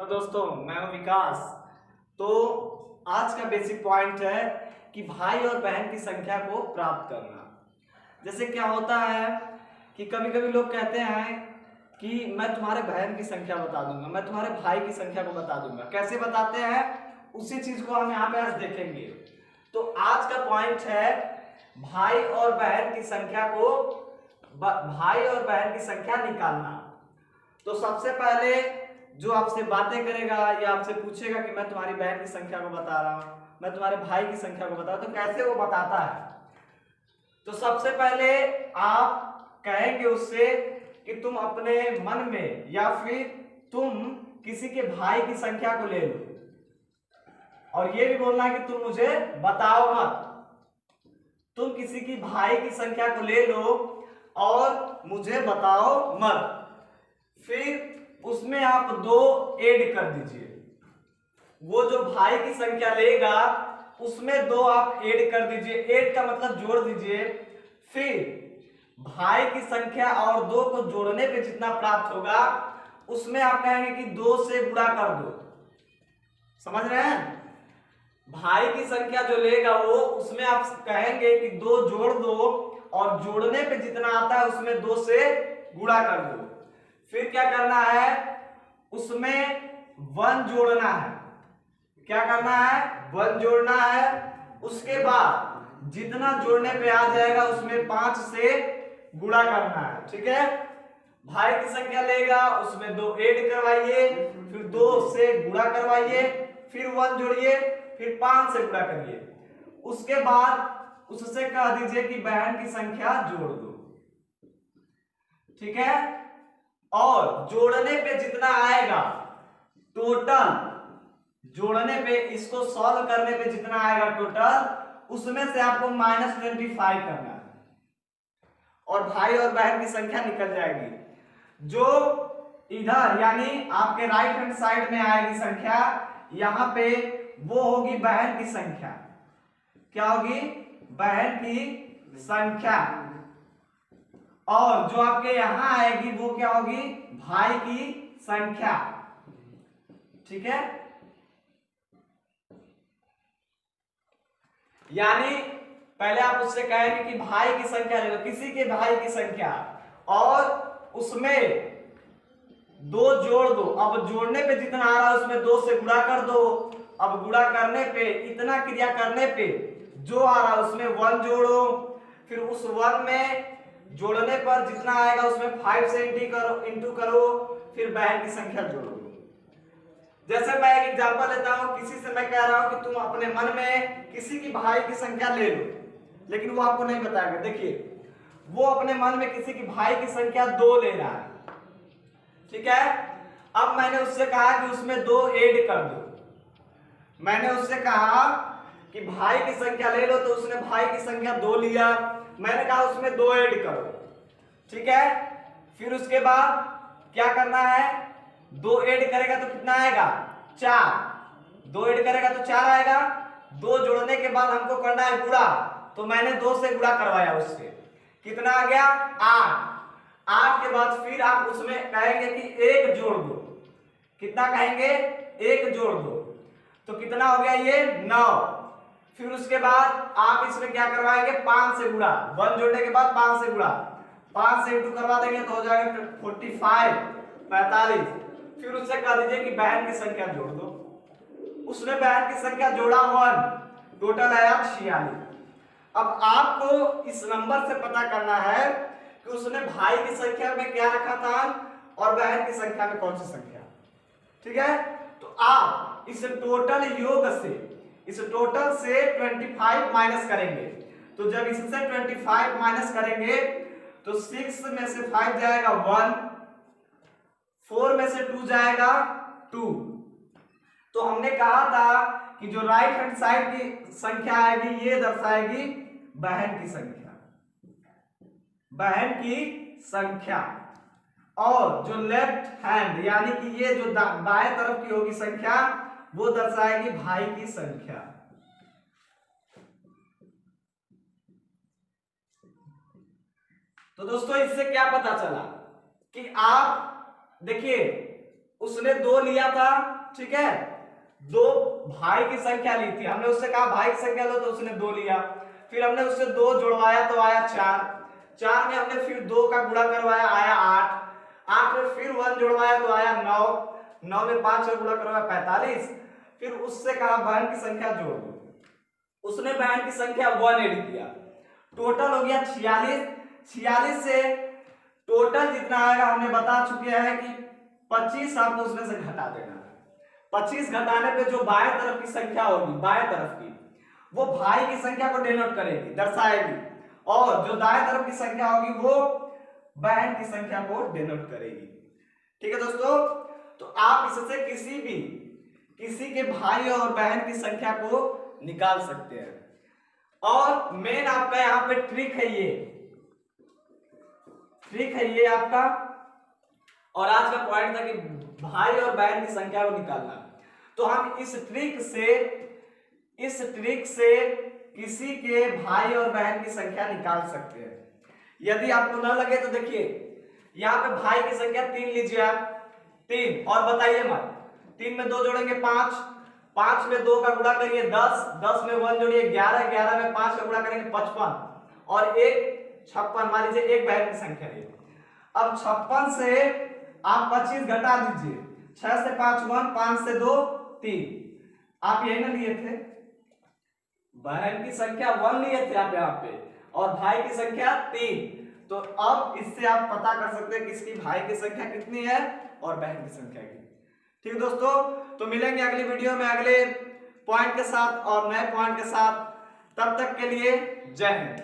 तो दोस्तों मैं हूं विकास। तो आज का बेसिक पॉइंट है कि भाई और बहन की संख्या को प्राप्त करना। जैसे क्या होता है कि कभी कभी लोग कहते हैं कि मैं तुम्हारे बहन की संख्या बता दूंगा, मैं तुम्हारे भाई की संख्या को बता दूंगा। कैसे बताते हैं उसी चीज को हम यहाँ पे आज देखेंगे। तो आज का पॉइंट है भाई और बहन की संख्या को भाई और बहन की संख्या निकालना। तो सबसे पहले जो आपसे बातें करेगा या आपसे पूछेगा कि मैं तुम्हारी बहन की संख्या को बता रहा हूं, मैं तुम्हारे भाई की संख्या को बता रहा हूं, तो कैसे वो बताता है। तो सबसे पहले आप कहेंगे उससे कि तुम अपने मन में या फिर तुम किसी के भाई की संख्या को ले लो, और ये भी बोलना है कि तुम मुझे बताओ मत। तुम किसी की भाई की संख्या को ले लो और मुझे बताओ मत। फिर उसमें आप 2 ऐड कर दीजिए। वो जो भाई की संख्या लेगा उसमें 2 आप ऐड कर दीजिए। ऐड का मतलब जोड़ दीजिए। फिर भाई की संख्या और 2 को जोड़ने पे जितना प्राप्त होगा उसमें आप कहेंगे कि 2 से गुणा कर दो। समझ रहे हैं? भाई की संख्या जो लेगा वो उसमें आप कहेंगे कि 2 जोड़ दो और जोड़ने पे जितना आता है उसमें 2 से गुणा कर दो। फिर क्या करना है, उसमें 1 जोड़ना है। क्या करना है? 1 जोड़ना है। उसके बाद जितना जोड़ने पे आ जाएगा उसमें 5 से गुणा करना है। ठीक है? भाई की संख्या लेगा उसमें 2 ऐड करवाइए, फिर 2 से गुणा करवाइए, फिर 1 जोड़िए, फिर 5 से गुणा करिए। उसके बाद उससे कह दीजिए कि बहन की संख्या जोड़ दो। ठीक है? और जोड़ने पे जितना आएगा टोटल, जोड़ने पे इसको सॉल्व करने पे जितना आएगा टोटल उसमें से आपको -25 करना है और भाई और बहन की संख्या निकल जाएगी। जो इधर यानी आपके राइट हैंड साइड में आएगी संख्या, यहां पे वो होगी बहन की संख्या। क्या होगी? बहन की संख्या। और जो आपके यहां आएगी वो क्या होगी? भाई की संख्या। ठीक है? यानी पहले आप उससे कहेंगे कि भाई की संख्या ले लो, किसी के भाई की संख्या, और उसमें 2 जोड़ दो। अब जोड़ने पे जितना आ रहा है उसमें 2 से गुणा कर दो। अब गुणा करने पे इतना क्रिया करने पे जो आ रहा है उसमें 1 जोड़ो। फिर उस 1 में जोड़ने पर जितना आएगा उसमें 5 से इंटू करो, फिर बहन की संख्या जोड़ो। जैसे मैं एक एग्जांपल लेता हूं, किसी से मैं कह रहा हूं कि तुम अपने मन में किसी की भाई की संख्या ले लो, लेकिन वो आपको नहीं बताएगा। देखिए, वो अपने मन में किसी की भाई की संख्या 2 ले रहा है। ठीक है? अब मैंने उससे कहा कि उसमें 2 ऐड कर दो। मैंने उससे कहा कि भाई की संख्या ले लो, तो उसने भाई की संख्या 2 लिया। मैंने कहा उसमें 2 ऐड करो। ठीक है? फिर उसके बाद क्या करना है? 2 ऐड करेगा तो कितना आएगा? 4। 2 ऐड करेगा तो 4 आएगा। 2 जोड़ने के बाद हमको करना है गुणा, तो मैंने 2 से गुणा करवाया उससे। कितना आ गया? 8। 8 के बाद फिर आप उसमें कहेंगे कि 1 जोड़ दो। कितना कहेंगे? 1 जोड़ दो। तो कितना हो गया ये? 9। फिर उसके बाद आप इसमें क्या करवाएंगे? 5 से गुणा। 1 जोड़ने के बाद 5 से गुणा, 5 से इंटू करवा देंगे तो हो जाएगा 45, 45। फिर उससे कह दीजिए कि बहन की संख्या जोड़ दो। उसने बहन की संख्या जोड़ा 1, टोटल आया 46। अब आपको इस नंबर से पता करना है कि उसने भाई की संख्या में क्या रखा था और बहन की संख्या में कौन सी संख्या। ठीक है? तो आप इस टोटल योग से, इस टोटल से 25 माइनस करेंगे। तो जब इससे 25 माइनस करेंगे तो 6 में से 5 जाएगा 1, 4 में से 2 जाएगा 2। तो हमने कहा था कि जो राइट हैंड साइड की संख्या आएगी ये दर्शाएगी बहन की संख्या, बहन की संख्या। और जो लेफ्ट हैंड यानी कि ये जो दाएं तरफ की होगी संख्या वो दर्शाएगी भाई की संख्या। तो दोस्तों इससे क्या पता चला कि आप देखिए उसने 2 लिया था, ठीक है, 2 भाई की संख्या ली थी, हमने उससे कहा भाई की संख्या लो, तो उसने 2 लिया। फिर हमने उससे 2 जुड़वाया तो आया 4, 4 में हमने फिर 2 का गुणा करवाया आया 8, 8 में फिर 1 जुड़वाया तो आया 9, 9 में 5 का गुणा करवाया 45। फिर उससे कहा बहन की संख्या जोड़ दो, उसने बहन की संख्या 1 ऐड किया, टोटल हो गया 46। 46 से टोटल जितना आएगा हमने बता चुके हैं कि 25 आपको उसमें से घटा देना है। 25 घटाने पे जो बाएं तरफ की संख्या होगी, बाएं तरफ की, वो भाई की संख्या को डिनोट करेगी, दर्शाएगी, और जो दाएं तरफ की संख्या होगी वो बहन की संख्या को डिनोट करेगी। ठीक है दोस्तों, तो आप इससे किसी के भाई और बहन की संख्या को निकाल सकते हैं। और मेन आपका यहाँ पे ट्रिक है ये आपका, और आज का पॉइंट था कि भाई और बहन की संख्या को निकालना। तो हम इस ट्रिक से किसी के भाई और बहन की संख्या निकाल सकते हैं। यदि आपको न लगे तो देखिए, यहाँ पे भाई की संख्या 3 लीजिए आप, 3, और बताइए मत, 3 में 2 जोड़ेंगे 5, 5 में 2 का गुणा करिए 10, 10 में 1 जोड़िए 11, 11 में 5 का गुणा करेंगे 55, और 1 56, मान लीजिए एक बहन की संख्या है। अब 56 से आप 25 घटा दीजिए, 6 से 5 1, 5 से 2 3, आप यही ना लिए थे, बहन की संख्या 1 लिए थे आप यहाँ पे, और भाई की संख्या 3। तो अब इससे आप पता कर सकते हैं किसकी भाई की संख्या कितनी है और बहन की संख्या कितनी। ठीक है दोस्तों, तो मिलेंगे अगली वीडियो में अगले पॉइंट के साथ और नए पॉइंट के साथ। तब तक के लिए जय हिंद।